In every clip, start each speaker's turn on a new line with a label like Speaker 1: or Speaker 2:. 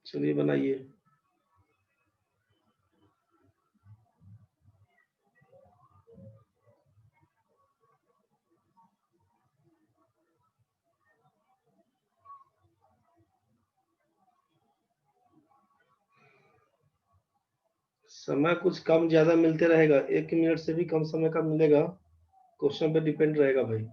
Speaker 1: चलिए बनाइए। समय कुछ कम ज्यादा मिलते रहेगा, 1 मिनट से भी कम समय का मिलेगा, क्वेश्चन पे डिपेंड रहेगा भाई।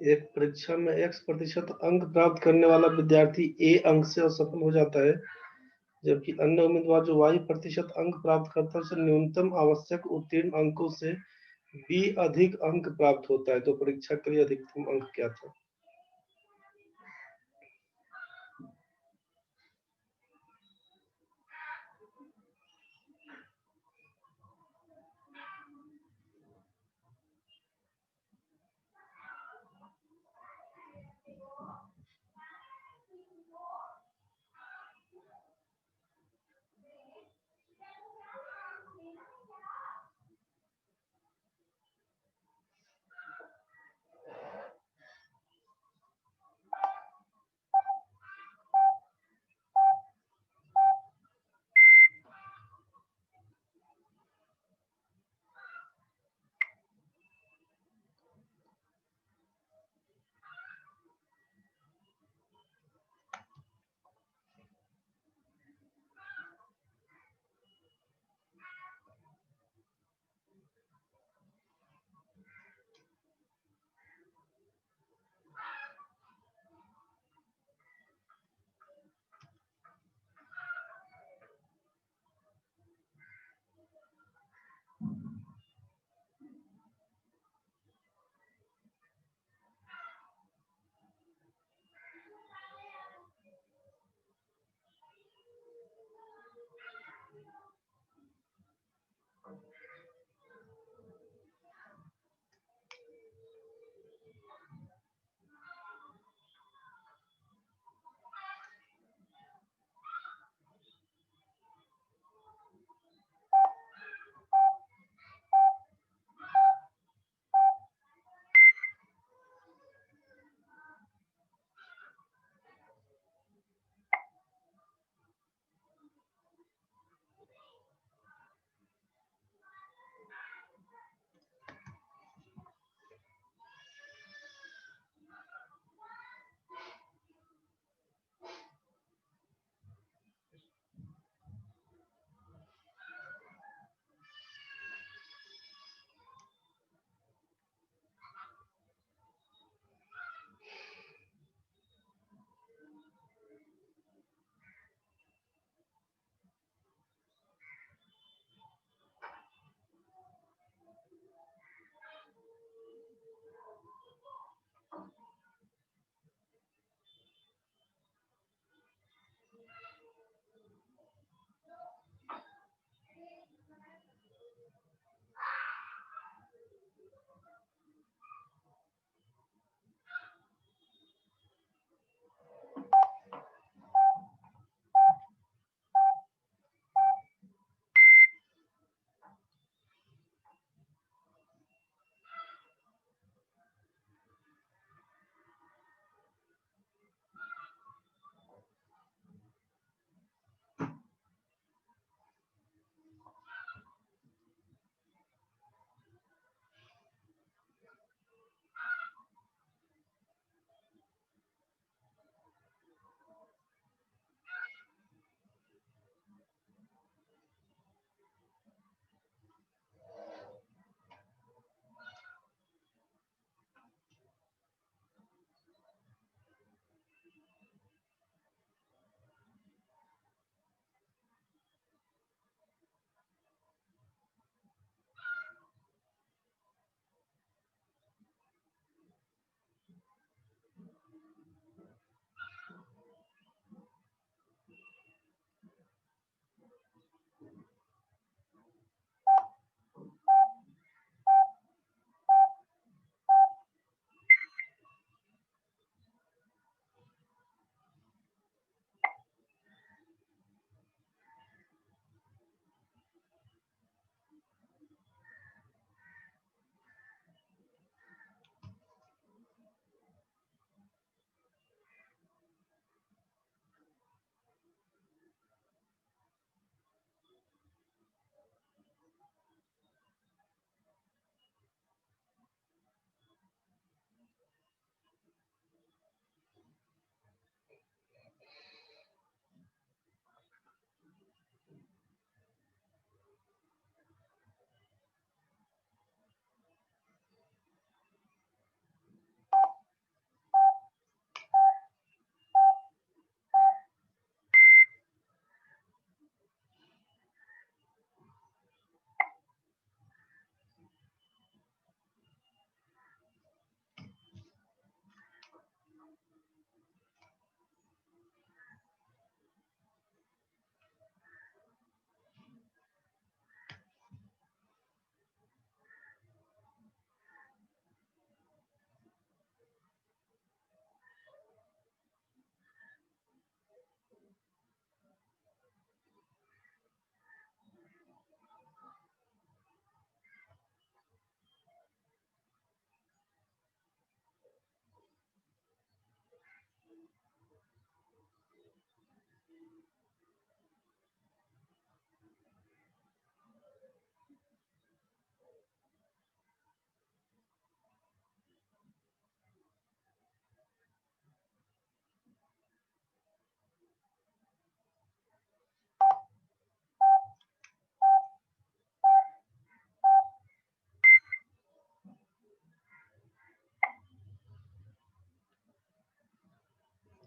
Speaker 1: एक परीक्षा में x% अंक प्राप्त करने वाला विद्यार्थी ए अंक से असफल हो जाता है, जबकि अन्य उम्मीदवार जो y% अंक प्राप्त करता है उसे न्यूनतम आवश्यक उत्तीर्ण अंकों से बी अधिक अंक प्राप्त होता है। तो परीक्षा के लिए अधिकतम अंक क्या था?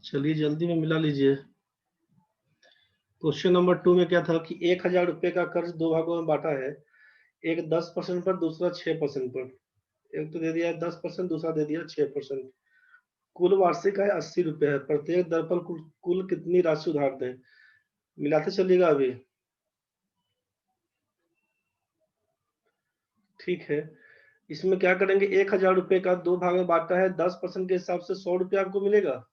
Speaker 1: चलिए जल्दी में मिला लीजिए। क्वेश्चन नंबर 2 में क्या था कि 1,000 रुपए का कर्ज दो भागों में बांटा है, एक 10% पर, दूसरा 6% पर। एक तो दे दिया है 10%, दूसरा दे दिया 6%। कुल वार्षिक आय 80 रुपए है, प्रत्येक दर पर कुल कितनी राशि उधार दें? मिलाते चलिएगा अभी। ठीक है, इसमें क्या करेंगे, 1,000 रुपए का दो भाग में बांटा है, 10% के हिसाब से 100 रुपया आपको मिलेगा।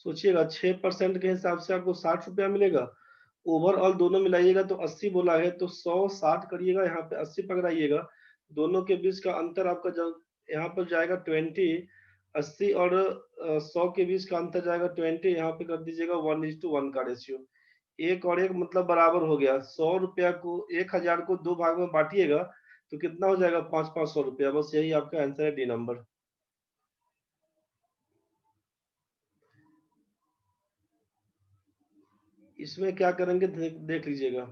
Speaker 1: सोचिएगा 6% के हिसाब से आपको 60 रुपया मिलेगा। ओवरऑल दोनों मिलाइएगा तो 80 बोला है, तो 100 60 करिएगा, यहाँ पे 80 पकड़ाइएगा। दोनों के बीच का अंतर आपका जब यहाँ पर जाएगा 20, 80 और 100 के बीच का अंतर जाएगा 20, यहाँ पे कर दीजिएगा 1:1 का रेशियो। एक और एक मतलब बराबर हो गया। 100 रुपया को 1,000 को दो भाग में बांटिएगा तो कितना हो जाएगा, 5-5 100 रुपया। बस यही आपका आंसर है, डी नंबर। इसमें क्या करेंगे देख लीजिएगा।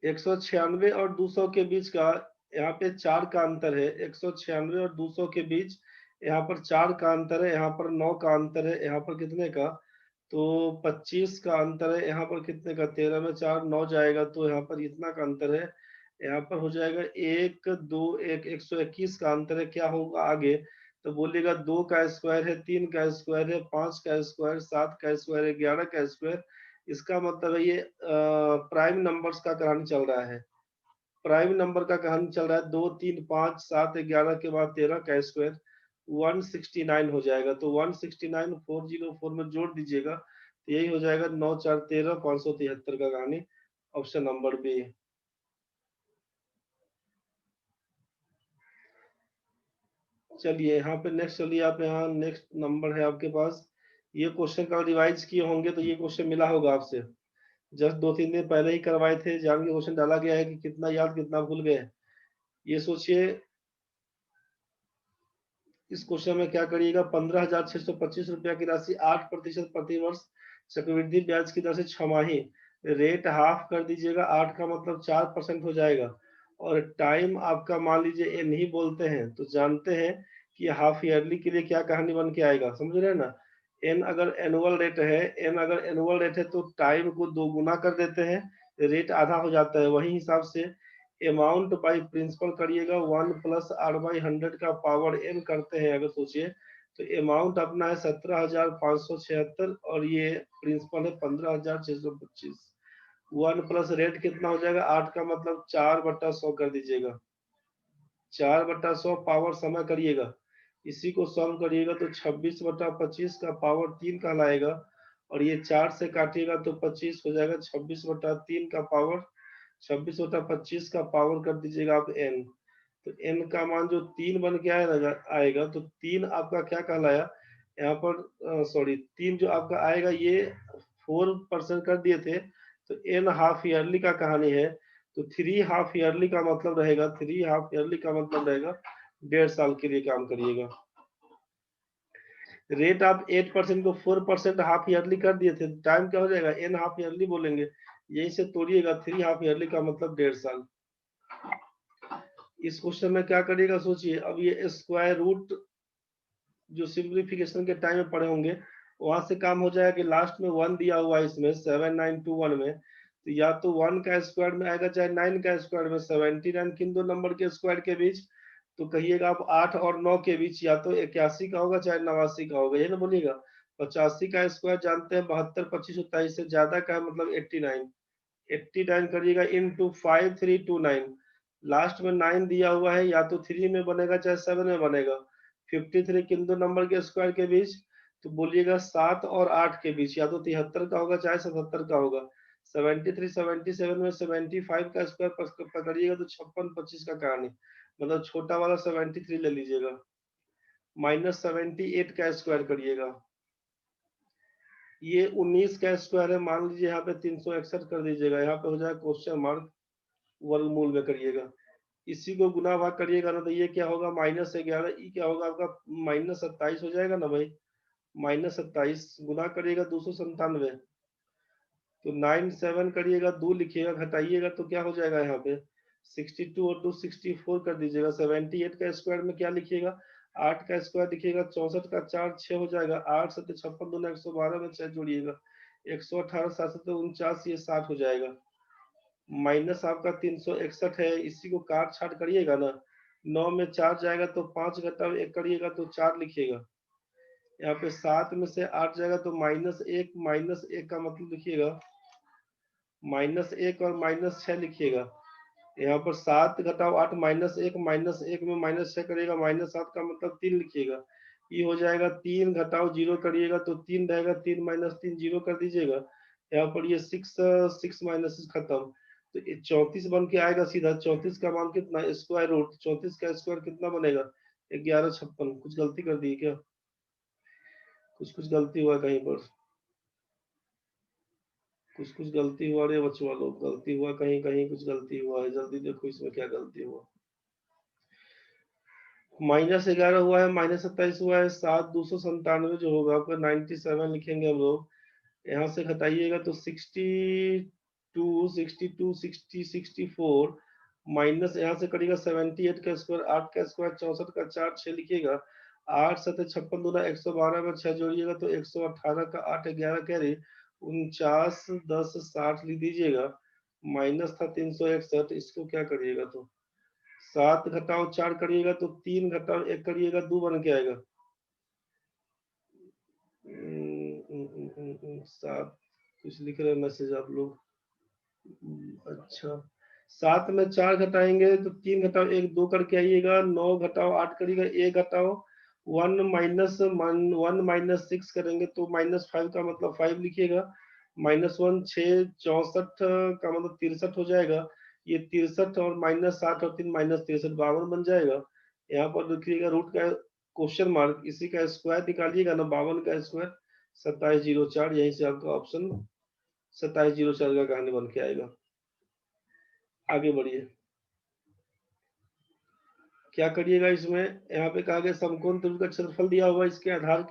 Speaker 1: 196 और 200 के बीच का यहाँ पे 4 का अंतर है। 196 और 200 के बीच यहाँ पर 4 का अंतर है, यहाँ पर 9 का अंतर है, यहाँ पर कितने का, तो 25 का अंतर है। यहाँ पर कितने का, 13 में 4 9 जाएगा, तो यहाँ पर इतना का अंतर है। यहाँ पर हो जाएगा 1 2 1 121 का अंतर है। क्या होगा आगे, तो बोलिएगा 2 का स्क्वायर है, 3 का स्क्वायर है, 5 का स्क्वायर, 7 का स्क्वायर है, 11 का स्क्वायर। इसका मतलब है ये प्राइम नंबर्स का कहानी चल रहा है। प्राइम नंबर का कहानी चल रहा है। 2 3 5 7 11 के बाद 13 का स्क्वायर 169 हो जाएगा। तो 169 404 में जोड़ दीजिएगा तो यही हो जाएगा 9 4 13 573 का कहानी। Option number B. चलिए यहाँ पे नेक्स्ट, चलिए आप यहाँ नेक्स्ट नंबर है आपके पास। ये क्वेश्चन का रिवाइज किए होंगे तो ये क्वेश्चन मिला होगा आपसे। जस्ट 2-3 दिन पहले ही करवाए थे, जान के क्वेश्चन डाला गया है कि कितना याद कितना भूल गए। ये सोचिए, इस क्वेश्चन में क्या करिएगा, 15,625 रुपया की राशि 8% प्रति वर्ष चक्रवृद्धि ब्याज की दर से छमाही, रेट हाफ कर दीजिएगा। 8 का मतलब 4% हो जाएगा। और टाइम आपका मान लीजिए एन ही बोलते हैं, तो जानते हैं कि हाफ ईयरली के लिए क्या कहानी बन के आएगा, समझ रहे हैं ना। एन अगर एनुअल रेट है, एन अगर एनुअल रेट है तो टाइम को 2 गुना कर देते हैं, रेट आधा हो जाता है। वही हिसाब से अमाउंट बाई प्रिंसिपल करिएगा, 1 प्लस r/100 का पावर n करते हैं अगर सोचिए, तो अमाउंट अपना है 17,576 और ये प्रिंसिपल है 15,625। 1 प्लस रेट कितना हो जाएगा, 8 का मतलब 4/100 कर दीजिएगा। 4/100 पावर समय करिएगा, इसी को सॉल्व करिएगा तो 26/25 का पावर 3 कहलाएगा। और ये 4 से काटिएगा तो 25 हो जाएगा। 26/3 का पावर 26/25 का पावर कर दीजिएगा आप n। तो n का मान जो 3 बन के आएगा, तो 3 आपका क्या कहलाया यहाँ पर, सॉरी 3 जो आपका आएगा ये 4% कर दिए थे, तो n हाफ ईयरली का कहानी है। तो 3 हाफ ईयरली का मतलब रहेगा, 3 हाफ ईयरली का मतलब रहेगा 1.5 साल के लिए काम करिएगा। रेट आप 8% को 4% हाफ ईयरली कर दिए थे, टाइम क्या हो जाएगा, n हाफ ईयरली बोलेंगे, यही से तोड़िएगा। 3 हाफ ईयरली का मतलब 1.5 साल। इस क्वेश्चन में क्या करिएगा सोचिए, अब ये स्क्वायर रूट जो सिंप्लीफिकेशन के टाइम में पढ़े होंगे वहां से काम हो जाएगा कि लास्ट में 1 दिया हुआ है इसमें 7921 में, तो या तो 1 का स्क्वायर में आएगा चाहे 9 का स्क्वायर में। 79 किन दो नंबर के स्क्वायर के बीच, तो कहिएगा आप 8 और 9 के बीच, या तो 81 का होगा चाहे 89 का होगा, ये ना बोलिएगा। 85 का स्क्वायर जानते हैं 72 25 27 से ज्यादा का है मतलब 89। 89 करिएगा इंटू 5329। लास्ट में 9 दिया हुआ है, या तो 3 में बनेगा चाहे 7 में बनेगा। 53 किन दो नंबर के स्क्वायर के बीच, तो बोलिएगा 7 और 8 के बीच, या तो 73 का होगा चाहे 77 का होगा। 73 77 में 75 का स्क्वायर पकड़िएगा तो 56 25 का कहानी, मतलब छोटा वाला 73 ले लीजिएगा। माइनस 78 का स्क्वायर करिएगा, ये 19 का स्क्वायर है, मान लीजिए यहाँ पे 361 कर दीजिएगा, यहाँ पे हो जाएगा क्वेश्चन मार्क, वर्गमूल में करिएगा। इसी को गुना भाग करिएगा ना, तो ये क्या होगा -11, ये क्या होगा आपका -27 हो जाएगा ना भाई। -27 गुना करिएगा 297, तो 97 करिएगा, 2 लिखिएगा, घटाइएगा तो क्या हो जाएगा यहाँ पे 62 और 2 64 कर दीजिएगा। 78 का स्क्वायर में क्या लिखिएगा, 8 का स्क्वायर लिखिएगा, 64 का 4 6 हो जाएगा, 8 7 56 दूना 112 में 6 जोड़िएगा, 118 7 7 49, ये 60 हो जाएगा। माइनस आपका 361 है, इसी को काट छाट करिएगा ना, 9 में 4 जाएगा तो 5 घटाओ 1 करिएगा तो 4 लिखिएगा। यहाँ पे 7 में से 8 जाएगा तो -1, -1 का मतलब लिखिएगा -1 और -6 लिखिएगा। यहाँ पर 7 घटाओ 8 -1, -1 में -6 करिएगा, -7 का मतलब 3 लिखिएगा। ये हो जाएगा 3 घटाओ 0 करिएगा तो 3 रहेगा, 3 -3 0 कर दीजिएगा। यहाँ पर ये 6 माइनस खत्म, तो ये 34 बन के आएगा सीधा। 34 का मान कितना, स्क्वायर रूट 34 का स्क्वायर कितना बनेगा, 1156। कुछ गलती कर दी क्या, कुछ गलती हुआ कहीं पर, कुछ गलती हुआ रे बच्चों वालों, गलती हुआ कहीं कहीं, कुछ गलती हुआ है, जल्दी देखो इसमें क्या गलती हुआ। -11 हुआ है, -27 हुआ है, 7 297 जो होगा आपका 97 लिखेंगे हम लोग। यहाँ से घटाइएगा तो 62 62 60 64, माइनस यहाँ से करिएगा 78 का स्क्वायर, 8 का स्क्वायर 64 का 4 6 लिखिएगा, 8 7 56 दूना 112 में 6 जोड़िएगा तो 118 का 8 11 कैरी, 49 10 60 लिख दीजिएगा। माइनस था 361, इसको क्या करिएगा तो 7 घटाओ 4 करिएगा तो 3 घटाओ 1 करिएगा 2 बन के आएगा। 7 कुछ लिख रहे हैं मैसेज आप लोग। अच्छा, 7 में 4 घटाएंगे तो 3 घटाओ 1 2 करके आइएगा, 9 घटाओ 8 करिएगा, 1 घटाओ 1 -1 -6 करेंगे तो -5 का मतलब 5 लिखिएगा। -1 6 64 का मतलब 63 हो जाएगा। ये 63 और -7 और 3 -63 52 बन जाएगा। यहाँ पर लिखिएगा रूट का क्वेश्चन मार्क, इसी का स्क्वायर निकालिएगा ना, 52 का स्क्वायर 2704, यहीं से आपका ऑप्शन 2704 का कहानी बन के आएगा। आगे बढ़िए, क्या करिएगा इसमें, यहाँ पे कहा गया समकोण त्रिभुज का क्षेत्रफल दिया हुआ, इसके आधार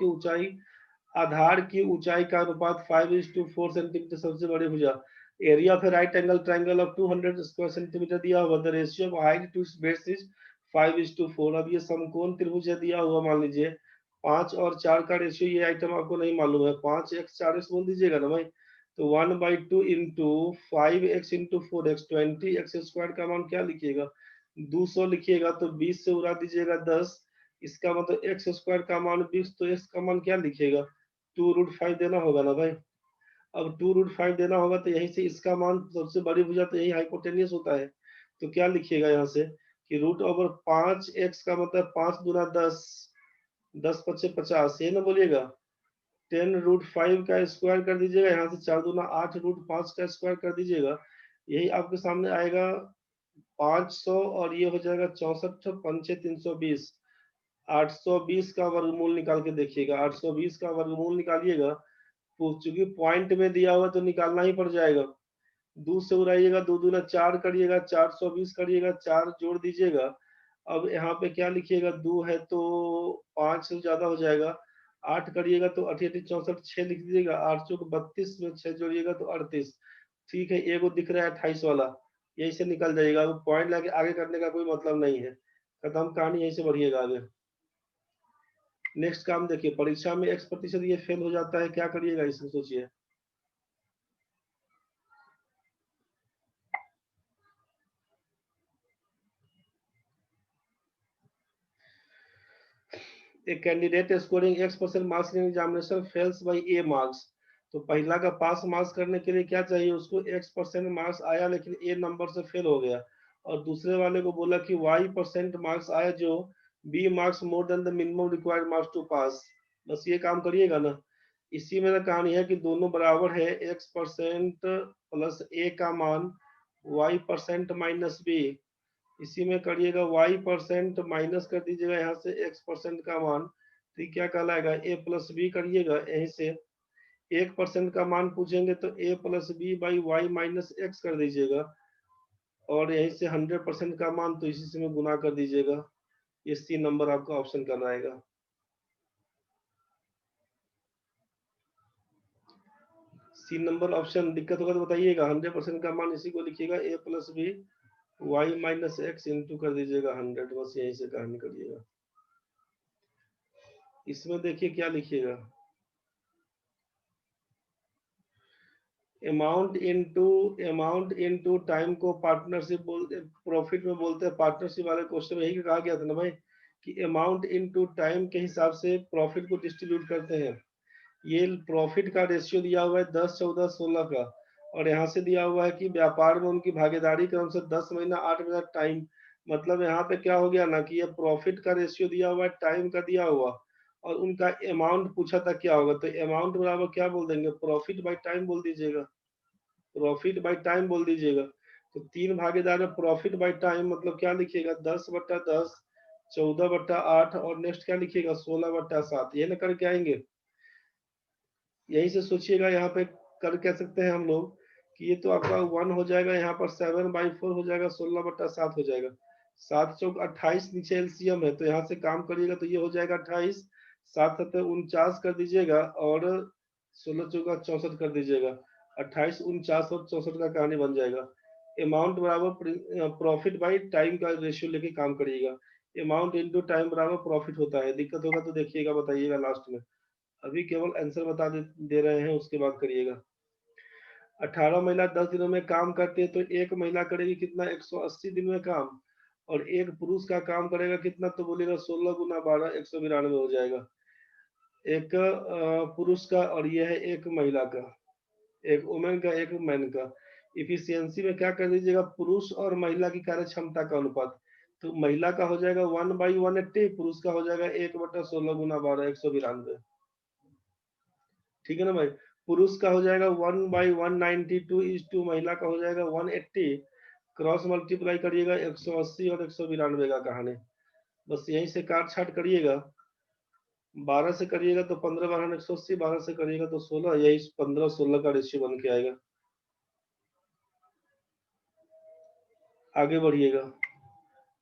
Speaker 1: की ऊंचाई का अनुपात 5:4 सेंटीमीटर, सबसे बड़े भुजा। Area of right angle triangle of 200 square centimetre दिया हुआ, the ratio of height to its base is 5:4। अब ये समकोण त्रिभुज है दिया हुआ, मान लीजिए 5 और 4 का रेशियो, ये आइटम आपको नहीं मालूम है, 5x 4x बोल दीजिएगा ना भाई, तो 1/2 into 5x into 4x 20x square का मान क्या लिखिएगा, 200 लिखिएगा, तो 20 से उड़ा दीजिएगा 10, इसका मतलब एक्स स्क्वायर का मान 20, तो एक्स का मान क्या लिखिएगा, 2√5 देना होगा ना भाई। अब 2√5 देना होगा तो यहीं से इसका मान सबसे बड़ी भुजा तो यही हाइपोटेनियस होता है, तो क्या लिखिएगा यहाँ से कि √5x का मतलब 5 दूना 10, 10 पचे 50, ये ना बोलिएगा। 10√5 का स्क्वायर कर दीजिएगा, यहाँ से 4 दूना 8 √5 का स्क्वायर कर दीजिएगा, यही आपके सामने आएगा 500, और ये हो जाएगा 64 पंचे 320, 820 का वर्गमूल निकाल के देखिएगा, 820 का वर्गमूल निकालिएगा, तो चूंकि पॉइंट में दिया हुआ तो निकालना ही पड़ जाएगा। 2 से उड़ाइएगा, 2 दूना 4 करिएगा, 420 करिएगा, 4 जोड़ दीजिएगा। अब यहाँ पे क्या लिखिएगा, 2 है तो 5 से ज्यादा हो जाएगा, 8 करिएगा तो 8 8 64, 6 लिख दीजिएगा, 8 चौक 32 में 6 जोड़िएगा तो 38। ठीक है, एगो दिख रहा है 28 वाला, यही से निकल जाएगा। अब पॉइंट लगे आगे करने का कोई मतलब नहीं है, खत्म कहानी, यहीं से बढ़िएगा आगे। नेक्स्ट काम देखिए, परीक्षा में x% ये फेल हो जाता है, क्या करिएगा इसमें सोचिए। A candidate scoring x% marks in examination fails by a marks, तो पहला का पास मार्क्स करने के लिए क्या चाहिए उसको, x% मार्क्स आया लेकिन a नंबर से फेल हो गया, और दूसरे वाले को बोला कि y% मार्क्स आया जो b marks more than the minimum required marks to pass. बस ये काम करिएगा ना, इसी में ना कहानी है कि दोनों बराबर है, x% प्लस a का मान y% माइनस b, इसी में करिएगा y% माइनस कर दीजिएगा यहाँ से x% का मान, तो क्या कहलाएगा a प्लस बी, करिएगा यहीं से 1% का मान पूछेंगे तो a plus B by Y minus X कर दीजिएगा, और यहीं से 100% का मान तो इसी से में गुना कर दीजिएगा। ये सी नंबर आपका ऑप्शन करना आएगा। सी नंबर ऑप्शन दिक्कत होगा तो बताइएगा, 100% का मान इसी को लिखिएगा, a plus B Y minus X into कर दीजिएगा 100, बस यहीं से कहानी करिएगा। इसमें देखिए क्या लिखिएगा, अमाउंट इनटू टाइम को पार्टनरशिप बोलते, प्रॉफिट में बोलते हैं पार्टनरशिप वाले क्वेश्चन में यही कहा गया था ना भाई, कि अमाउंट इनटू टाइम के हिसाब से प्रॉफिट को डिस्ट्रीब्यूट करते हैं। ये प्रॉफिट का रेशियो दिया हुआ है 10, 14, 16 का, और यहाँ से दिया हुआ है कि व्यापार में उनकी भागीदारी क्रम से 10 महीना 8 महीना टाइम। मतलब यहाँ पे क्या हो गया ना कि ये प्रॉफिट का रेशियो दिया हुआ है, टाइम का दिया हुआ, और उनका अमाउंट पूछा था क्या होगा, तो अमाउंट बराबर क्या बोल देंगे, प्रॉफिट बाई टाइम बोल दीजिएगा, प्रॉफिट बाई टाइम बोल दीजिएगा। तो तीन भागीदार में प्रॉफिट बाई टाइम मतलब क्या लिखिएगा, 10/10, 14/8, और नेक्स्ट क्या लिखिएगा, 16/7, ये ना करके आएंगे। यही से सोचिएगा यहाँ पे कर कह सकते हैं हम लोग कि ये तो आपका 1 हो जाएगा, यहाँ पर 7/4 हो जाएगा, 16/7 हो जाएगा, 7×4 = 28, नीचे एलसीएम है तो यहाँ से काम करिएगा तो ये हो जाएगा 28, 7×7 = 49 कर दीजिएगा, और 16×4 = 64 कर दीजिएगा, 28, 49 और 64 का कहानी बन जाएगा। अमाउंट बराबर प्रॉफिट बाई टाइम का रेशियो लेके काम करिएगा, अमाउंट इंटू टाइम बराबर प्रॉफिट होता है। दिक्कत होगा तो देखिएगा, बताइएगा लास्ट में, अभी केवल आंसर बता दे रहे हैं, उसके बाद करिएगा। 18 महिला 10 दिनों में काम करती है तो एक महिला करेगी कितना, 180 दिन में काम, और एक पुरुष का काम करेगा कितना, तो बोलेगा 16×12, 192 हो जाएगा, एक पुरुष का, और यह है एक महिला का, एक वुमेन का, एक मैन का। इफिशियंसी में क्या कर दीजिएगा, पुरुष और महिला की कार्य क्षमता का अनुपात, तो महिला का हो जाएगा 1/180, पुरुष का हो जाएगा 1/16×12, 192। ठीक है ना भाई, पुरुष का हो जाएगा 1/192, महिला का हो जाएगा 180, क्रॉस मल्टीप्लाई करिएगा 180 और 192 का कहानी, बस यहीं से काट छाट करिएगा। 12 से करिएगा तो 15/12 180, 12 से करिएगा तो 16, यही 15-16 का रेशियो बन के आएगा। आगे बढ़िएगा,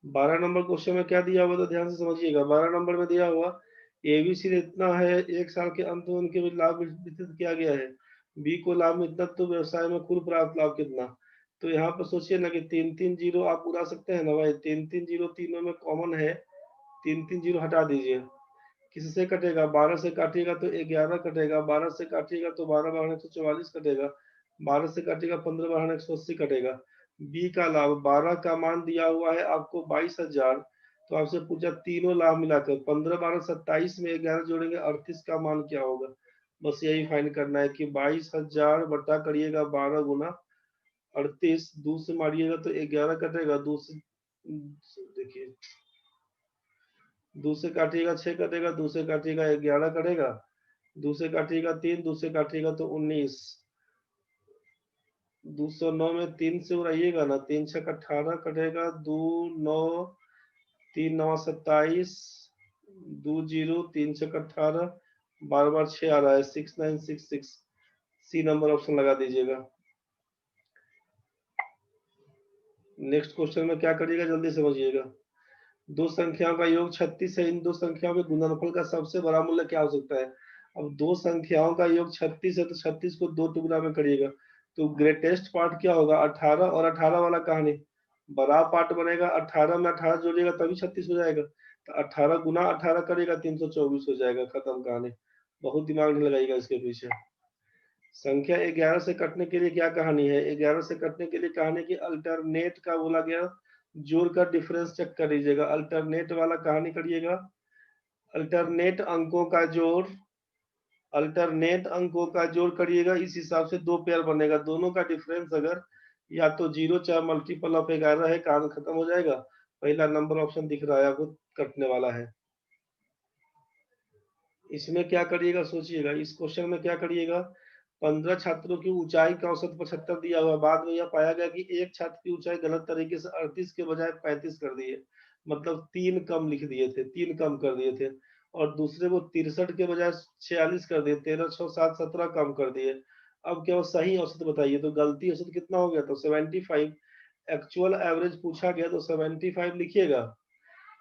Speaker 1: 12 नंबर क्वेश्चन में क्या दिया हुआ था, ध्यान से समझिएगा। 12 नंबर में दिया हुआ एबीसी इतना है, एक साल के अंत में उनके लाभ वितरित किया गया है, बी को लाभ में इतना, तो व्यवसाय में कुल प्राप्त लाभ कितना। तो यहाँ पर सोचिए ना कि 3-3 जीरो आप उड़ा सकते हैं ना भाई, 3-3 जीरो तीनों में कॉमन है, 3-3 जीरो हटा दीजिए, किससे कटेगा, 12 से काटिएगा तो 11 कटेगा, 12 से काटिएगा तो 12/144 कटेगा, 12 से काटिएगा 15/180 कटेगा। बी का लाभ 12 का मान दिया हुआ है आपको 22,000, तो आपसे पूछा तीनों लाभ मिलाकर 15/12 27 में 11 जोड़ेंगे 38 का मान क्या होगा। बस यही फाइंड करना है कि 22,000 बटा करिएगा 12×38, 2 से मारिएगा तो 11 कटेगा, 2 से देखिए, 2 से काटिएगा 6 कटेगा, 2 से काटिएगा 11 कटेगा, 2 से काटिएगा 3, 2 से काटिएगा तो 19, 209 में 3 से उड़ाइएगा ना, 3×6 = 18 कटेगा, 2 9, 3 9 27, 2 0, 3×6 = 18, बार बार 6 आ रहा है, 6966, सी नंबर ऑप्शन लगा दीजिएगा। नेक्स्ट क्वेश्चन में क्या करिएगा जल्दी समझिएगा, दो संख्याओं का योग 36 है, इन दो संख्याओं के गुणनफल का सबसे बड़ा मूल्य क्या हो सकता है। अब दो संख्याओं का योग 36 है तो 36 को दो टुकड़ा में करिएगा, तो ग्रेटेस्ट पार्ट क्या होगा, 18, और 18 वाला कहानी बड़ा पार्ट बनेगा, 18 में 18 जोड़िएगा तभी 36 हो जाएगा, तो 18 × 18 करेगा 324 हो जाएगा, खत्म कहानी, बहुत दिमाग नहीं लगाइएगा इसके पीछे। संख्या 11 से कटने के लिए क्या कहानी है, 11 से कटने के लिए कहानी की अल्टरनेट का बोला गया, जोड़ कर डिफरेंस चेक कर लीजिएगा, अल्टरनेट वाला कहानी करिएगा, अल्टरनेट अंकों का जोड़, अल्टरनेट अंकों का जोड़ करिएगा, इस हिसाब से दो पेयर बनेगा, दोनों का डिफरेंस अगर या तो जीरो चाहे मल्टीपल ऑफ 11 है, कहानी खत्म हो जाएगा। पहला नंबर ऑप्शन दिख रहा है आपको, कटने वाला है। इसमें क्या करिएगा सोचिएगा, इस क्वेश्चन में क्या करिएगा, 15 छात्रों की ऊंचाई का औसत 75 दिया हुआ, बाद में यह पाया गया कि एक छात्र की ऊंचाई गलत तरीके से 38 के बजाय 35 कर दिए, मतलब 3 कम लिख दिए थे, 3 कम कर दिए थे, और दूसरे को 63 के बजाय 46 कर दिए, 13 6 7 17 कम कर दिए। अब क्या वो सही औसत बताइए, तो गलती औसत कितना हो गया, तो 75, एक्चुअल एवरेज पूछा गया तो 75 लिखिएगा,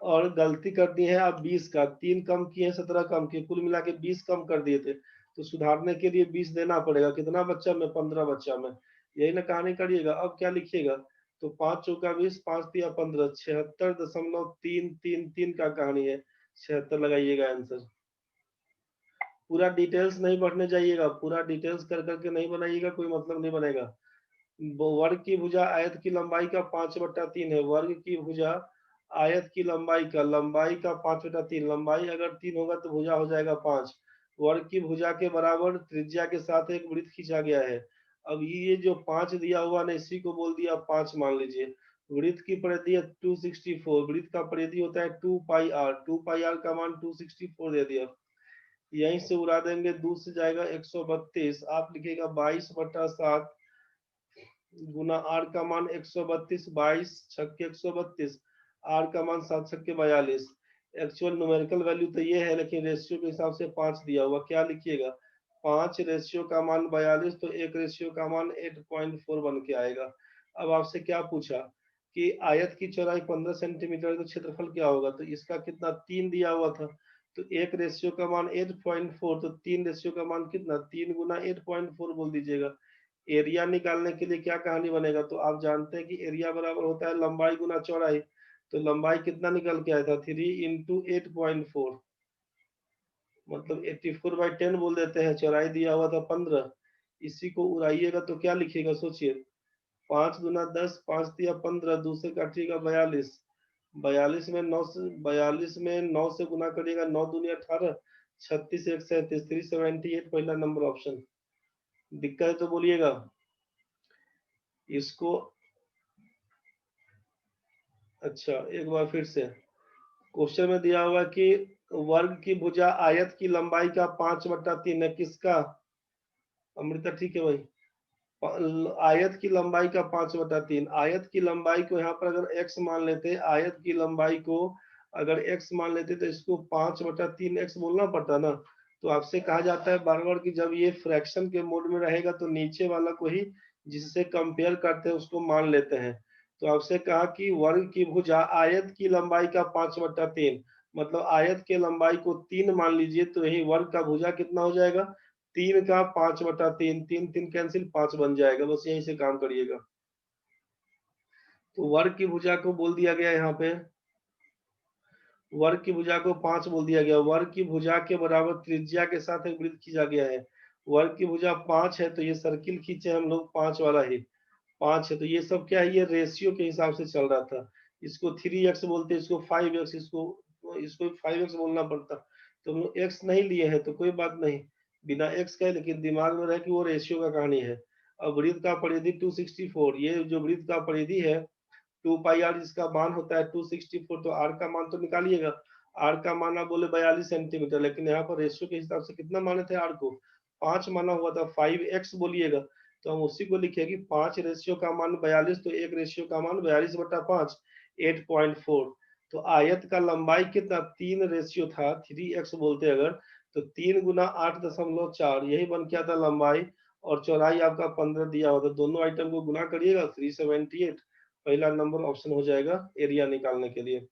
Speaker 1: और गलती कर दी है आप 20 का, 3 कम किए 17 कम किए, कुल मिला के 20 कम कर दिए थे, तो सुधारने के लिए 20 देना पड़ेगा, कितना बच्चा में, 15 बच्चा में, यही ना कहानी करिएगा। अब क्या लिखिएगा, तो 5×4 = 20, 5×3 = 15, 76.333 का कहानी है, 76 लगाइएगा आंसर। पूरा डिटेल्स नहीं पढ़ने जाइएगा, पूरा डिटेल्स कर करके नहीं बनाइएगा, कोई मतलब नहीं बनेगा। वर्ग की भुजा आयत की लंबाई का 5/3 है। वर्ग की भुजा आयत की लंबाई का 5/3, लंबाई अगर 3 होगा तो भुजा हो जाएगा 5। वर्ग की भुजा के बराबर त्रिज्या के साथ एक वृत्त खींचा गया है। अब ये जो 5 दिया हुआ ना, इसी को बोल दिया 5 मान लीजिए। वृत्त की परिधि है 264, वृत्त का परिधि होता है 2πr, 2πr का मान 264 दे दिया। यहीं से उड़ा देंगे, 2 से जाएगा 132, आप लिखिएगा 22/7 गुना आर का मान 132, 22 छक्के 132, आर का मान 7 छक्के 42। एक्चुअल न्यूमेरिकल वैल्यू तो ये है, लेकिन रेशियो के हिसाब से 5 दिया हुआ, क्या लिखिएगा 5 रेशियो का मान 42, तो 1 रेशियो का मान 8.4 बन के आएगा। अब आपसे क्या पूछा कि आयत की चौड़ाई 15 सेंटीमीटर, तो क्षेत्रफल क्या होगा, तो इसका कितना 3 दिया हुआ था, तो 1 रेशियो का मान 8.4, तो 3 रेशियो का मान कितना 3 गुना 8.4 बोल दीजिएगा। एरिया निकालने के लिए क्या कहानी बनेगा, तो आप जानते हैं कि एरिया बराबर होता है लंबाई गुना चौड़ाई। तो लंबाई कितना निकल के आया था 3 इंटू 8.4, मतलब 84/10 बोल देते हैं। चौड़ाई दिया हुआ था 15, इसी को उड़ाइएगा तो क्या लिखिएगा सोचिए, 5 गुना 10, 5 दिया 15, दूसरे काटिएगा 42, 42 में 9 से 42 में 9 से गुना करिएगा, 9 दूनी 18, 36 1 37, 378 पहला नंबर ऑप्शन। दिक्कत है तो बोलिएगा। इसको अच्छा एक बार फिर से, क्वेश्चन में दिया हुआ कि वर्ग की भुजा आयत की लंबाई का 5/3 है, किसका अमृता, ठीक है भाई, आयत की लंबाई का 5/3। आयत की लंबाई को यहाँ पर अगर x मान लेते, आयत की लंबाई को अगर x मान लेते तो इसको 5/3 x बोलना पड़ता ना। तो आपसे कहा जाता है बार बार कि जब ये फ्रैक्शन के मोड में रहेगा तो नीचे वाला को ही जिससे कंपेयर करते हैं उसको मान लेते हैं। तो आपसे कहा कि वर्ग की भुजा आयत की लंबाई का 5/3, मतलब आयत के लंबाई को 3 मान लीजिए, तो यही वर्ग का भुजा कितना हो जाएगा 3 का 5/3, 3 3 कैंसिल 5 बन जाएगा, बस यहीं से काम करिएगा। तो वर्ग की भुजा को बोल दिया गया यहाँ पे, वर्ग की भुजा को 5 बोल दिया गया। वर्ग की भुजा के बराबर त्रिज्या के साथ एक वृत्त खींचा गया है। वर्ग की भुजा 5 है, तो ये सर्किल खींचे हम लोग 5 वाला ही, 5 है, तो ये सब क्या है, ये रेशियो के हिसाब से चल रहा था। इसको 3x बोलते, इसको 5x, इसको 5x बोलना पड़ता। तो हम लोग x नहीं लिए हैं तो कोई बात नहीं, बिना x का, लेकिन दिमाग में रहे कि वो रेशियो का कहानी है। अब वृत्त का परिधि 264, ये जो वृत्त का परिधि है 2πr, इसका मान होता है 264, तो r का मान तो निकालिएगा। r का मान आप बोले 42 सेंटीमीटर, लेकिन यहाँ पर रेशियो के हिसाब से कितना माने थे r को, 5 माना हुआ था, 5x बोलिएगा। तो हम उसी को लिखे कि 5 रेशियो का मान 42, तो 1 रेशियो का मान 42/5, 8.4। तो आयत का लंबाई कितना 3 रेशियो था, 3x बोलते अगर, तो 3 गुना 8.4, यही बन क्या था लंबाई, और चौड़ाई आपका 15 दिया होगा। दोनों आइटम को गुना करिएगा 378, पहला नंबर ऑप्शन हो जाएगा एरिया निकालने के लिए।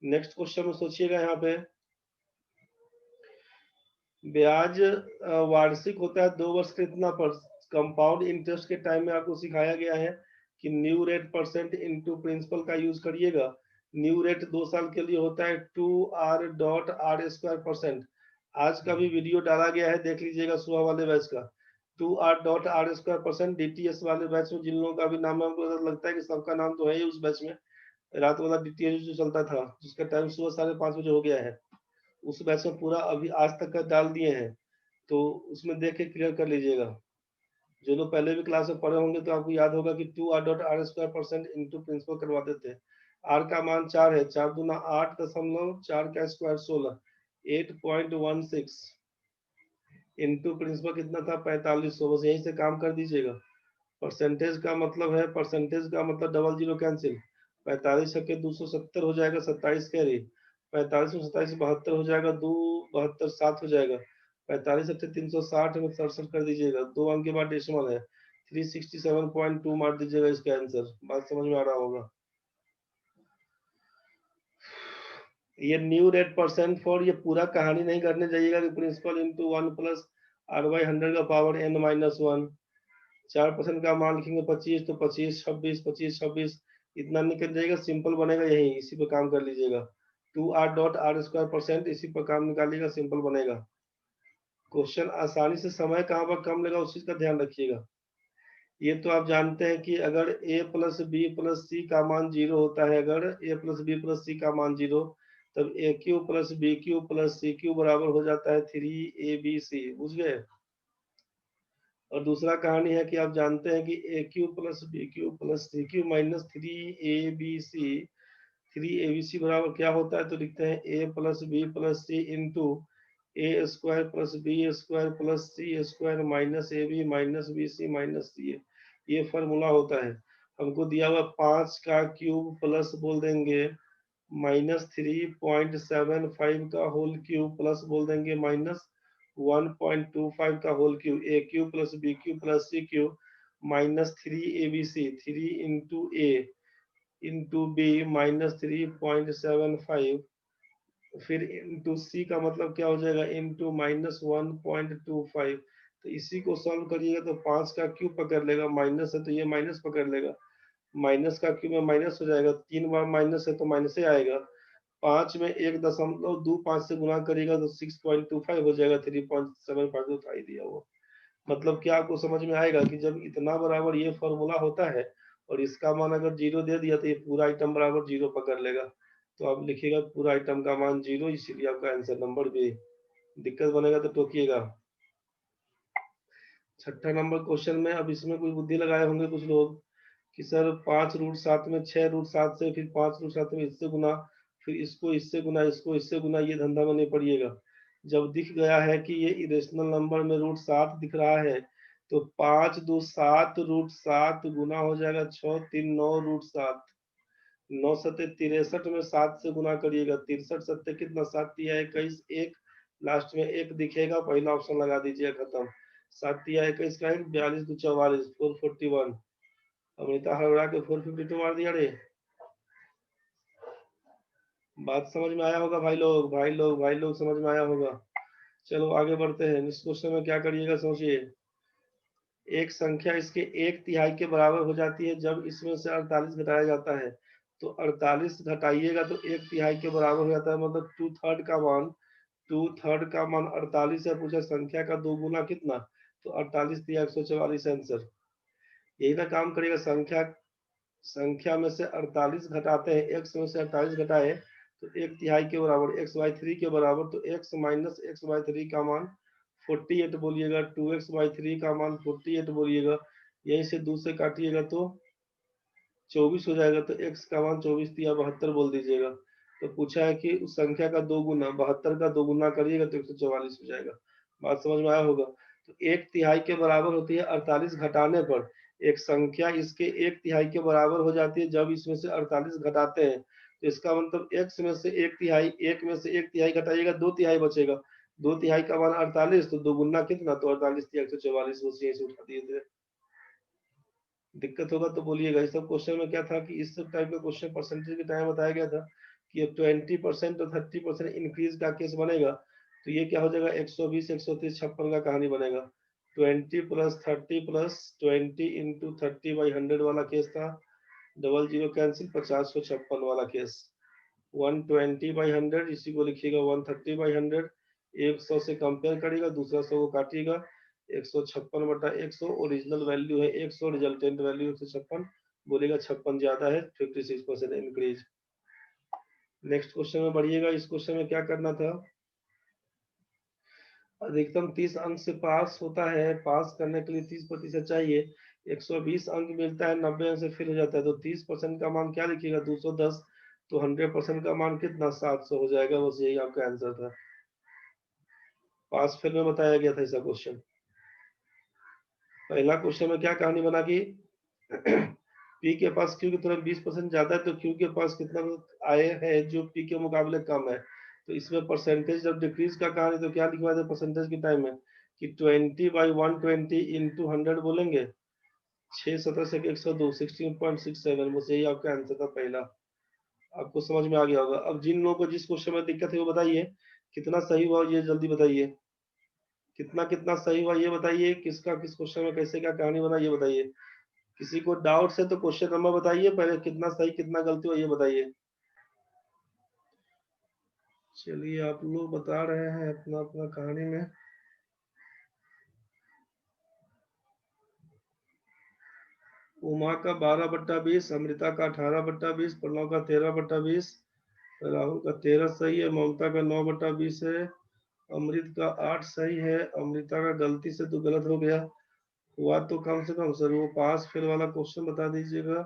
Speaker 1: नेक्स्ट क्वेश्चन में सोचिएगा, यहाँ पे ब्याज वार्षिक होता है 2 वर्ष का, इतना पर कंपाउंड इंटरेस्ट के टाइम में आपको सिखाया गया है कि new rate percent into principal का यूज करिएगा। न्यू रेट 2 साल के लिए होता है 2r.r²%। आज का भी वीडियो डाला गया है, देख लीजिएगा सुबह वाले बैच का, 2r.r²%। डीटीएस वाले बैच में जिन लोगों का भी नाम है, हमको लगता है कि सबका नाम तो है ही उस बैच में। रात वाला डीटीएस जो चलता था जिसका टाइम सुबह 5:30 बजे हो गया है, उस बैच में पूरा अभी आज तक का डाल दिए हैं, तो उसमें देख के क्लियर कर लीजिएगा। जो लोग पहले भी क्लास में पढ़े होंगे तो आपको याद होगा कि 2r.r² इंटू प्रिंसिपल करवाते थे। आर का मान 4 है, 4 दूना 8.4 का स्क्वायर 16, 8.16 इंटू प्रिंसिपल कितना था 4500, बस यहीं से काम कर दीजिएगा। परसेंटेज का मतलब है, परसेंटेज का मतलब डबल जीरो कैंसिल, 45 के 270 हो जाएगा, 27 कैरी, 45 में 27 72 हो जाएगा, 2 72 7 हो जाएगा, 45 से 360 में 67 कर दीजिएगा, 2 अंक के बाद डेसिमल है, 367.2 मार दीजिएगा इसका आंसर। बात समझ में आ रहा होगा। ये न्यू रेट परसेंट फॉर, ये पूरा कहानी नहीं करने जाइएगा कि प्रिंसिपल इंटू 1 प्लस r/100 का पावर n-1, 4% का मान लिखेंगे 25, तो 25 26 25 26 इतना निकल जाएगा, सिंपल बनेगा, यही इसी पे काम कर लीजिएगा। 2r.r²%, इसी पर काम निकालिएगा, सिंपल बनेगा। क्वेश्चन आसानी से समय कहाँ पर कम लगा उस चीज का ध्यान रखिएगा। ये तो आप जानते हैं कि अगर a plus B plus C का मान 0 होता है, अगर a plus B plus C का मान 0, तब A cube plus B cube plus C cube बराबर हो जाता है 3abc। बुझ गए। और दूसरा कहानी है कि आप जानते हैं कि A cube plus B cube plus C cube minus 3abc बराबर क्या होता है, तो लिखते हैं a plus B plus C into A square plus B square plus C square minus A B minus B C minus C. ये formula होता है। हमको दिया हुआ 5 का क्यूब प्लस बोल देंगे -3.75 का होल क्यूब प्लस बोल देंगे -1.25 का whole cube, A cube plus B cube plus C cube -3abc, 3 into A into B -3.75, फिर इंटू सी का मतलब क्या हो जाएगा, इंटू -1.25। तो इसी को सॉल्व करिएगा तो 5 का क्यूब पकड़ लेगा, माइनस है तो ये माइनस पकड़ लेगा, माइनस का क्यूब में माइनस हो जाएगा, 3 बार माइनस है तो माइनस ही आएगा। 5 में 1.25 से गुना करिएगा तो 6.25 हो जाएगा, 3.75 तो था ही दिया वो। मतलब क्या आपको समझ में आएगा कि जब इतना बराबर ये फॉर्मूला होता है और इसका मान अगर 0 दे दिया तो ये पूरा आइटम बराबर 0 पकड़ लेगा। तो आप लिखिएगा पूरा आइटम का मान 0, इसीलिए आपका आंसर नंबर बी। दिक्कत बनेगा तो टोकिएगा। छठा नंबर क्वेश्चन में अब इसमें कोई बुद्धि लगाए होंगे कुछ लोग कि सर 5√7 में 6√7 से फिर 5√7 में इससे गुना, फिर इसको इससे गुना, इसको इससे गुना, ये धंधा में नहीं पड़िएगा। जब दिख गया है कि ये इरेशनल नंबर में √7 दिख रहा है तो 5×2 = 7 गुना हो जाएगा 6×3 = 9√7, 9×7 = 63 में 7 से गुना करिएगा, 63×7 कितना, 7×3 = 21, एक लास्ट में एक दिखेगा, पहला ऑप्शन लगा दीजिएगा, खत्म। 7×3 = 21 का 42×2 = 44, 441। अमृता हड़बड़ा के 452 मार दिया रे। बात समझ में आया होगा भाई लोग, भाई लोग समझ में आया होगा। चलो आगे बढ़ते हैं। इस क्वेश्चन में क्या करिएगा सोचिए। एक संख्या इसके 1/3 के बराबर हो जाती है जब इसमें से 48 घटाया जाता है। तो 48 घटाइएगा तो 1/3 के बराबर हो जाता है, मतलब 2/3 का मान 48 है। पूछा संख्या का 2 गुना कितना, तो 48 दिया 144 आंसर। यही ना काम करिएगा, संख्या में से 48 घटाते हैं, x में से 48 घटाए तो 1/3 के बराबर, x/3 के बराबर, तो x माइनस x/3 का मान 48 बोलिएगा, 2x/3 का मान 48 बोलिएगा, यहीं से 2 से काटिएगा तो 24 हो जाएगा, तो x का मान 24 दिया 72 बोल दीजिएगा। तो पूछा है कि उस संख्या का 2 गुना, 72 का 2 गुना करिएगा तो 144 हो जाएगा। बात समझ में आया होगा। तो 1/3 के बराबर होती है 48 घटाने पर। एक संख्या इसके 1/3 के बराबर हो जाती है जब इसमें से 48 घटाते हैं। तो इसका मतलब x में से 1/3, 1 में से 1/3 घटाइएगा 2/3 बचेगा, 2/3 का मान 48, तो 2 गुना कितना, तो 48 दिया 144, वो से उठा दिए थे। दिक्कत होगा तो बोलिएगा। इस सब क्वेश्चन में क्या था कि इस सब टाइप का क्वेश्चन परसेंटेज के टाइम बताया गया था कि अब 20% और 30% इंक्रीज का केस बनेगा, तो ये क्या हो जाएगा 120, 130, 56 का कहानी बनेगा। 20 + 30 + 20 इंटू 30/100 वाला केस था, डबल जीरो कैंसिल, 50 को 56 वाला केस। 120/100 इसी को लिखिएगा 130/100, 100 से कंपेयर करिएगा, दूसरा 100 को काटिएगा, 156/100 ओरिजिनल वैल्यू है 100, रिजल्टेंट वैल्यू 156, बोलेगा 56 ज्यादा है, 56% इंक्रीज। नेक्स्ट क्वेश्चन में बढ़िएगा। इस क्वेश्चन में क्या करना था, अधिकतम 30 अंक से पास होता है, पास करने के लिए 30% चाहिए, 120 अंक मिलता है, 90 अंक से फेल हो जाता है, तो 30% का मान क्या लिखिएगा 210, तो 100% का मान कितना 700 हो जाएगा। बस यही आपका आंसर था। पास फेल में बताया गया था ऐसा क्वेश्चन। पहला क्वेश्चन में क्या कहानी बना कि पी के पास क्यू की तरफ 20% ज्यादा है, तो क्यू के पास कितना आए है जो पी के मुकाबले कम है। तो इसमें परसेंटेज जब डिक्रीज का कहानी, तो क्या लिखवा दे परसेंटेज के टाइम में कि 20/120 इंटू 100 बोलेंगे, 6×7 से 102, 16.67, बस यही आपका आंसर था पहला। आपको समझ में आ गया होगा। अब जिन लोगों को जिस क्वेश्चन में दिक्कत है वो बताइए कितना सही हुआ, ये जल्दी बताइए। कितना कितना सही हुआ ये बताइए, किसका किस क्वेश्चन में कैसे क्या कहानी बना ये बताइए। किसी को डाउट है तो क्वेश्चन नंबर बताइए, पहले कितना सही कितना गलती हुआ ये बताइए। चलिए आप लोग बता रहे हैं अपना अपना कहानी में। उमा का 12/20, अमृता का 18/20, प्रणव का 13/20, राहुल का 13 सही है, ममता का 9/20 है, अमृत का 8 सही है, अमृता का गलती से तो गलत हो गया हुआ तो कम से कम सर वो पास फेल वाला क्वेश्चन बता दीजिएगा।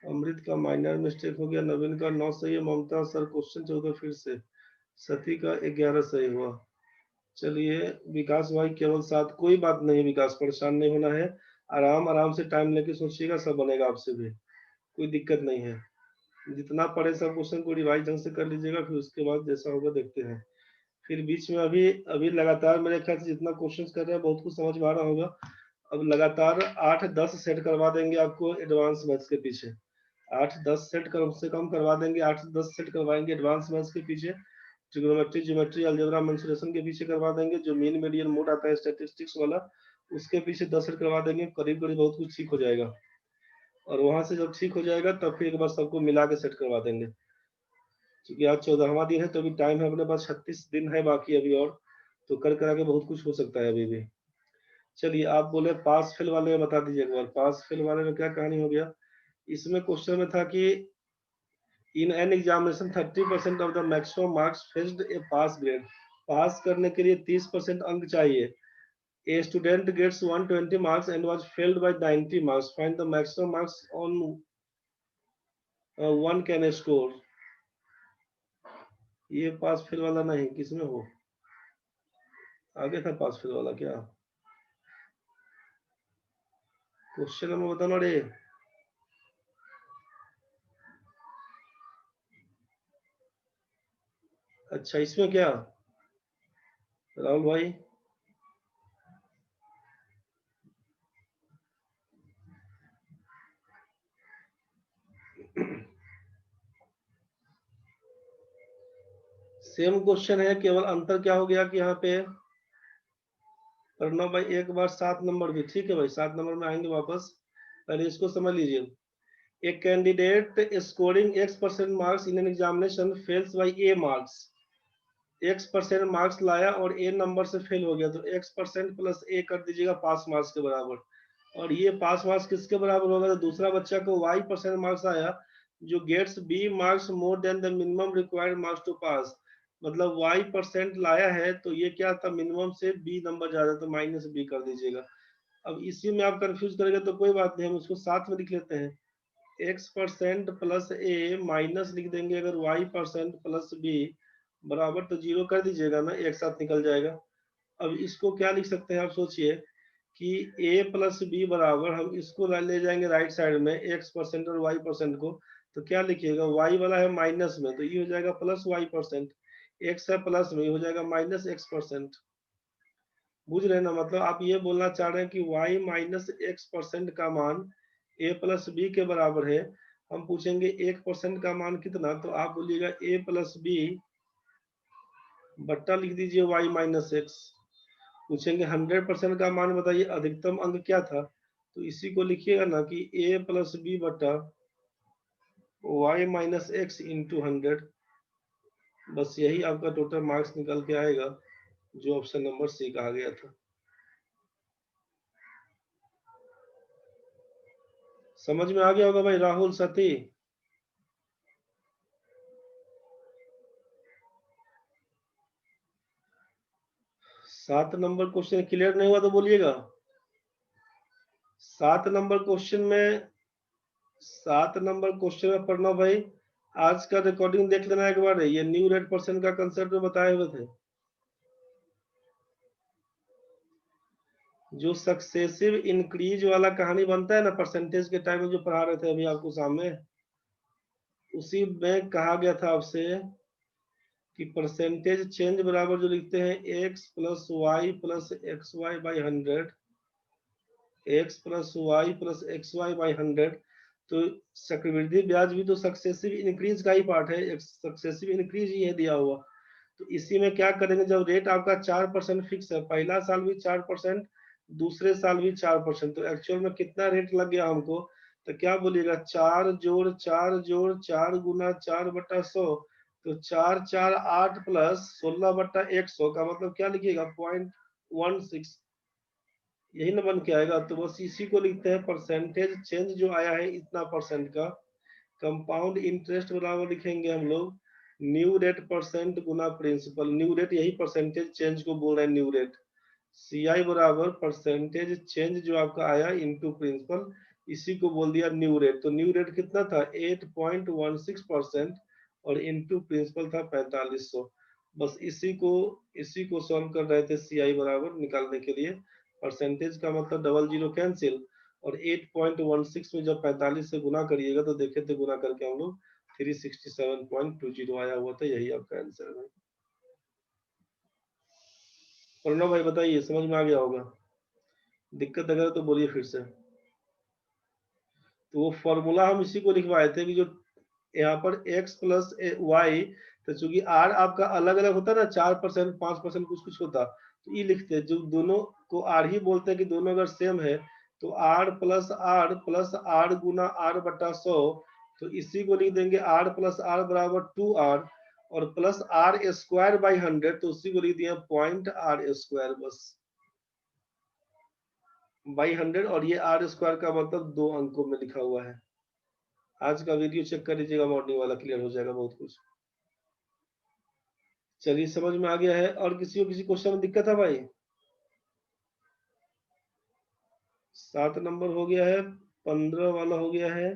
Speaker 1: अमृत का माइनर मिस्टेक हो गया, नवीन का 9 सही है, ममता सर क्वेश्चन 14 फिर से, सती का 11 सही हुआ। चलिए विकास भाई केवल 7, कोई बात नहीं विकास, परेशान नहीं होना है, आराम आराम से टाइम लेके सोचिएगा, सब बनेगा आपसे भी, कोई दिक्कत नहीं है। जितना पढ़े सब क्वेश्चन को रिवाइज ढंग से कर लीजिएगा, फिर उसके बाद जैसा होगा देखते हैं। फिर बीच में अभी अभी लगातार मेरे ख्याल से जितना क्वेश्चन कर रहे हैं बहुत कुछ समझ में आ रहा होगा। अब लगातार 8-10 सेट करवा देंगे आपको एडवांस मैथ्स के पीछे, 8-10 सेट कम से कम करवा देंगे, 8-10 सेट करवाएंगे एडवांस मैथ्स के पीछे, ट्रिग्नोमेट्री ज्योमेट्री अलजेब्रा मेंसुरेशन के पीछे करवा देंगे, जो मीन मीडियन मोड आता है स्टैटिस्टिक्स वाला उसके पीछे 10 सेट करवा देंगे, करीब करीब बहुत कुछ ठीक हो जाएगा। और वहां से जब ठीक हो जाएगा तब फिर एक बार सबको मिला के सेट करवा देंगे, क्योंकि आज 14वां दिन है तो अभी टाइम है अपने पास, 36 दिन है बाकी अभी, और तो कर करा के बहुत कुछ हो सकता है अभी भी। चलिए आप बोले पास फेल वाले में बता दीजिए एक बार, पास फेल वाले में क्या कहानी हो गया। इसमें क्वेश्चन में था कि in an examination 30% of the maximum marks fetched a pass grade, pass करने के लिए 30% अंक चाहिए। A student gets 120 marks and was failed by 90 marks, find the maximum marks on one can score. ये पास फेल वाला नहीं, किसमें हो आगे था पास फेल वाला क्या, क्वेश्चन नंबर बताना रे। अच्छा इसमें क्या राहुल भाई, सेम क्वेश्चन है, केवल अंतर क्या हो गया कि यहाँ पे प्रणव भाई एक बार 7 नंबर भी, ठीक है भाई 7 नंबर में आएंगे वापस, पहले इसको समझ लीजिए। A candidate scoring X% marks in an examination fails by A marks, X% marks लाया और A नंबर से फेल हो गया, तो X% प्लस A कर दीजिएगा पास मार्क्स के बराबर, और ये पास मार्क्स किसके बराबर होगा, तो दूसरा बच्चा को Y% मार्क्स आया जो gets B marks more than the minimum required marks to pass, मतलब Y% लाया है तो ये क्या था मिनिमम से B नंबर ज्यादा, तो माइनस B कर दीजिएगा। अब इसी में आप कंफ्यूज करेंगे तो कोई बात नहीं, हम इसको साथ में लिख लेते हैं, X% प्लस A माइनस लिख देंगे अगर Y% प्लस B बराबर, तो जीरो कर दीजिएगा ना, एक साथ निकल जाएगा। अब इसको क्या लिख सकते हैं आप सोचिए कि A प्लस B बराबर, हम इसको ले जाएंगे राइट साइड में X% और Y% को, तो क्या लिखिएगा Y वाला है माइनस में तो ये हो जाएगा प्लस Y%, X है प्लस में हो जाएगा माइनस X%। बुझ रहे हैं ना, मतलब आप ये बोलना चाह रहे हैं कि y माइनस X% का मान a प्लस बी के बराबर है। हम पूछेंगे 1% का मान कितना, तो आप बोलिएगा a प्लस बी बट्टा लिख दीजिए y माइनस एक्स। पूछेंगे 100% का मान बताइए, अधिकतम अंक क्या था, तो इसी को लिखिएगा ना कि a प्लस बी बट्टा y माइनस एक्स इंटू 100, बस यही आपका टोटल मार्क्स निकल के आएगा, जो ऑप्शन नंबर सी कहा गया था। समझ में आ गया होगा भाई राहुल सती। 7 नंबर क्वेश्चन क्लियर नहीं हुआ तो बोलिएगा। 7 नंबर क्वेश्चन में 7 नंबर क्वेश्चन में प्रणव भाई आज का रिकॉर्डिंग देख लेना एक बार, ये न्यू रेट परसेंट का कंसेप्ट में बताए हुए थे, जो सक्सेसिव इंक्रीज वाला कहानी बनता है ना परसेंटेज के टाइम में, जो पढ़ा रहे थे अभी आपको सामने, उसी में कहा गया था आपसे कि परसेंटेज चेंज बराबर जो लिखते हैं x plus Y plus X Y by 100, x plus Y plus X Y by 100, तो चक्रवृद्धि ब्याज भी तो सक्सेसिव इंक्रीज का ही पार्ट है, सक्सेसिव इंक्रीज ही है दिया हुआ। तो इसी में क्या करेंगे, जब रेट आपका 4% फिक्स है, पहला साल भी 4%, दूसरे साल भी 4%, तो एक्चुअल में कितना रेट लग गया हमको, तो क्या बोलिएगा 4 जोड़ 4 जोड़ 4 गुना 4/100, तो 448 प्लस 16/100 का मतलब क्या लिखिएगा 0.16, यही ना बन के आएगा। तो बस इसी को लिखते हैं, परसेंटेज चेंज जो आया है इतना परसेंट का, कंपाउंड इंटरेस्ट बराबर लिखेंगे हम लोग न्यू रेट परसेंट गुना प्रिंसिपल। न्यू रेट यही परसेंटेज चेंज को बोल रहे हैं न्यू रेट। सी आई बराबर परसेंटेज चेंज जो आपका आया इंटू प्रिंसिपल, इसी को बोल दिया न्यू रेट। तो न्यू रेट कितना था 8.16% और इंटू प्रिंसिपल था 4500। बस इसी को सॉल्व कर रहे थे सी आई बराबर निकालने के लिए। परसेंटेज का मतलब डबल जीरो कैंसिल, और 8.16 में जब 45 से गुना करिएगा तो देखे थे गुना करके हम लोग 367.20 आया हुआ था। यही आपका आंसर है। प्रणव भाई बताइए, समझ में आ गया होगा? दिक्कत अगर तो बोलिए फिर से। तो वो फॉर्मूला हम इसी को लिखवाए थे कि जो यहाँ पर x प्लस वाई, तो चूंकि r आपका अलग अलग होता है ना, 4% 5% कुछ कुछ होता, तो ये लिखते हैं जो दोनों को r ही बोलते हैं कि दोनों अगर सेम है तो r प्लस r गुना r बटा 100। तो इसी को लिख देंगे r प्लस r बराबर 2r, और प्लस r स्क्वायर बाई 100, तो उसी को लिख दिया पॉइंट r स्क्वायर बस बाई 100। और ये r स्क्वायर का मतलब 2 अंकों में लिखा हुआ है। आज का वीडियो चेक कर लीजिएगा, मॉर्निंग वाला क्लियर हो जाएगा बहुत कुछ। चलिए समझ में आ गया है। और किसी को किसी क्वेश्चन में दिक्कत है भाई? 7 नंबर हो गया है, 15 वाला हो गया है।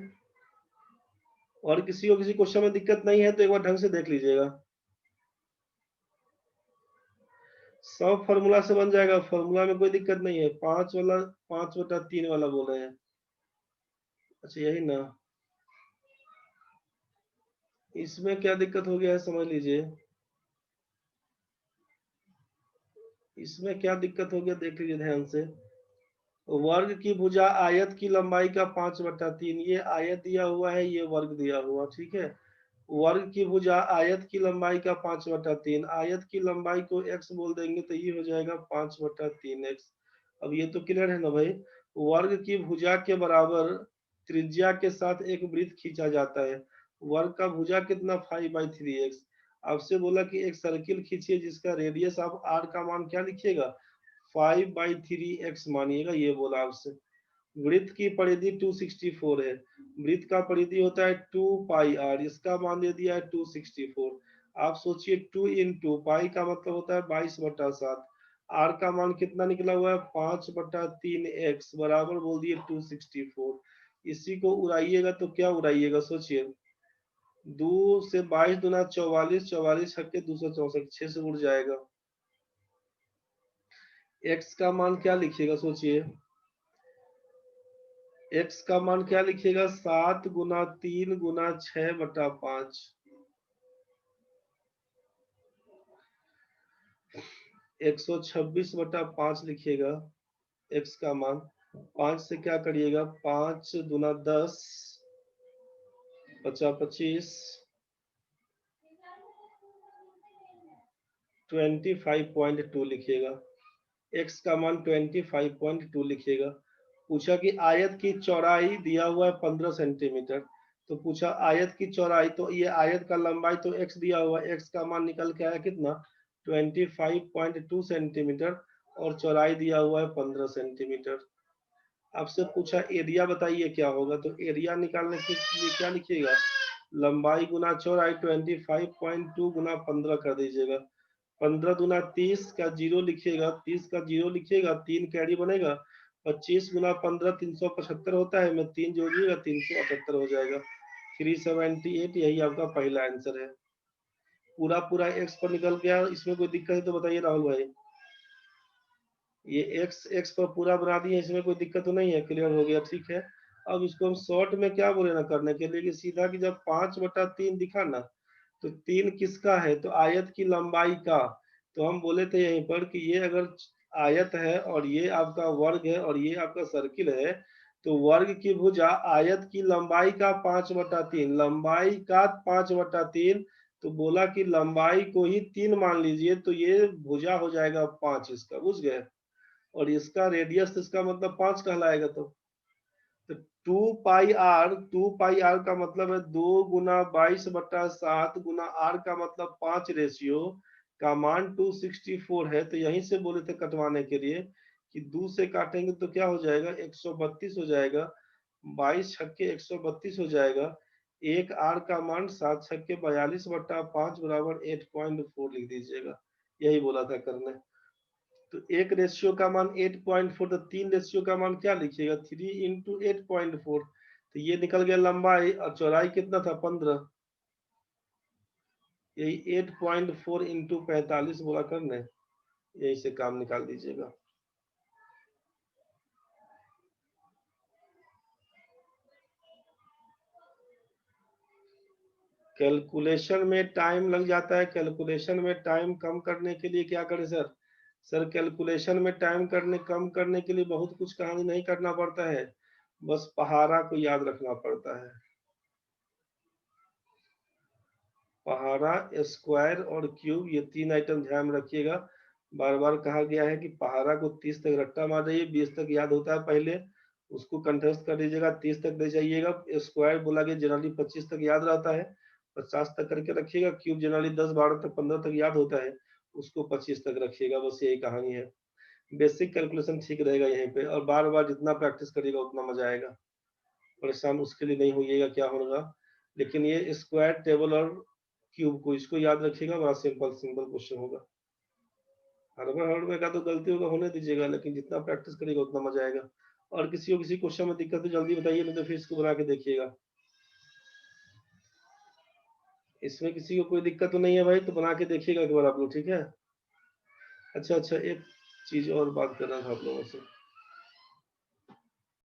Speaker 1: और किसी को किसी क्वेश्चन में दिक्कत नहीं है तो एक बार ढंग से देख लीजिएगा। सब फॉर्मूला से बन जाएगा, फॉर्मूला में कोई दिक्कत नहीं है। 5 वाला बोल रहे हैं? अच्छा यही ना, इसमें क्या दिक्कत हो गया है समझ लीजिए। इसमें क्या दिक्कत हो गया देख लीजिए ध्यान से। वर्ग की भुजा आयत की लंबाई का 5/3, ये आयत दिया हुआ है, ये वर्ग दिया हुआ, ठीक है। वर्ग की भुजा आयत की लंबाई का 5/3, आयत की लंबाई को x बोल देंगे तो ये हो जाएगा 5/3x। अब ये तो क्लियर है ना भाई। वर्ग की भुजा के बराबर त्रिज्या के साथ एक वृत्त खींचा जाता है। वर्ग का भुजा कितना 5/3x। आपसे बोला कि एक सर्किल खींचिए जिसका रेडियस आप r का मान क्या लिखिएगा 5/3x मानिएगा, ये बोला आपसे। वृत्त की परिधि 264 है, वृत्त का परिधि होता है 2 पाई r, इसका मान दे दिया है 264। आप सोचिए 2 इंटू पाई का मतलब होता है 22/7, r का मान कितना निकला हुआ है 5/3x बराबर बोल दिए 264। इसी को उड़ाइएगा तो क्या उड़ाइएगा सोचिए, 2 से 22 दूना 44, 44 छक्के 264, 6 से उड़ जाएगा। x का मान क्या लिखिएगा सोचिए, x का मान क्या लिखिएगा 7 गुना 3 गुना 6/5, 126/5 लिखिएगा x का मान। 5 से क्या करिएगा, 5 दूना 10, 25, 25.2 लिखिएगा। x का मान 25.2 लिखिएगा। पूछा कि आयत की चौड़ाई दिया हुआ है 15 सेंटीमीटर, तो पूछा आयत की चौड़ाई, तो ये आयत का लंबाई तो x दिया हुआ है, x का मान निकल के आया कितना 25.2 सेंटीमीटर, और चौड़ाई दिया हुआ है 15 सेंटीमीटर। आपसे पूछा एरिया बताइए क्या होगा, तो एरिया निकालने के लिए क्या लिखिएगा, लंबाई गुना चौड़ाई 25.2 गुना 15 कर दीजिएगा। 15 दूना 30 का जीरो लिखिएगा, 30 का जीरो लिखिएगा, 3 कैरी बनेगा। 25 गुना 15 375 होता है, में 3 जोड़िएगा 378 हो जाएगा। 378, यही आपका पहला आंसर है। पूरा पूरा एक्स पर निकल गया, इसमें कोई दिक्कत है तो बताइए राहुल भाई। ये एक्स एक्स पर पूरा बना दिए, इसमें कोई दिक्कत तो नहीं है, क्लियर हो गया, ठीक है। अब इसको हम शॉर्ट में क्या बोले ना करने के लिए कि सीधा कि जब 5/3 दिखा ना, तो 3 किसका है, तो आयत की लंबाई का। तो हम बोले थे यहीं पर कि ये अगर आयत है और ये आपका वर्ग है और ये आपका सर्किल है, तो वर्ग की भुजा आयत की लंबाई का 5/3, लंबाई का 5/3, तो बोला कि लंबाई को ही 3 मान लीजिए तो ये भुजा हो जाएगा 5 इसका, बुझ गए। और इसका रेडियस इसका मतलब 5 कहलाएगा। तो 2 पाई आर का मतलब है 2 गुना 22/7 गुना आर का मतलब 5 रेशियो का मान 264 है। तो यहीं से बोले थे कटवाने के लिए कि 2 से काटेंगे तो क्या हो जाएगा, 132 हो जाएगा, 22 छक्के 132 हो जाएगा, एक आर का मान 7 छक्के 42/5 बराबर 8.4 लिख दीजिएगा। यही बोला था करने। तो एक रेशियो का मान 8.4, तो 3 रेशियो का मान क्या लिखिएगा, 3 इंटू 8.4। तो ये निकल गया लंबाई, और चौड़ाई कितना था, 15। यही 8.4 इंटू 45 बोला करने, यही से काम निकाल दीजिएगा। कैलकुलेशन में टाइम लग जाता है, कैलकुलेशन में टाइम कम करने के लिए क्या करें सर? सर कैलकुलेशन में टाइम कम करने के लिए बहुत कुछ कहानी नहीं करना पड़ता है, बस पहाड़ा को याद रखना पड़ता है। पहाड़ा, स्क्वायर और क्यूब, ये 3 आइटम ध्यान रखिएगा। बार बार कहा गया है कि पहाड़ा को 30 तक रट्टा मार जाइए, 20 तक याद होता है पहले, उसको कंठस्थ कर दीजिएगा, 30 तक ले जाइएगा। स्क्वायर बोला गया जनरली 25 तक याद रहता है, 50 तक करके रखिएगा। क्यूब जनरली 10, 12 तक, 15 तक याद होता है, उसको 25 तक रखिएगा। बस यही कहानी है। बेसिक कैलकुलेशन ठीक रहेगा यहीं पे, और बार बार जितना प्रैक्टिस करिएगा उतना मजा आएगा। परेशान उसके लिए नहीं होइएगा क्या होगा, लेकिन ये स्क्वायर, टेबल और क्यूब को इसको याद रखिएगा, बड़ा सिंपल सिंपल क्वेश्चन होगा। हर में का तो गलती होगा, होने दीजिएगा, लेकिन जितना प्रैक्टिस करेगा उतना मजा आएगा। और किसी को किसी क्वेश्चन में दिक्कत है जल्दी बताइए, नहीं तो फिर इसको बना के देखिएगा। इसमें किसी को कोई दिक्कत तो नहीं है भाई, तो बना के देखिएगा एक बार आप लोग, ठीक है। अच्छा अच्छा, एक चीज और बात करना था आप लोगों से।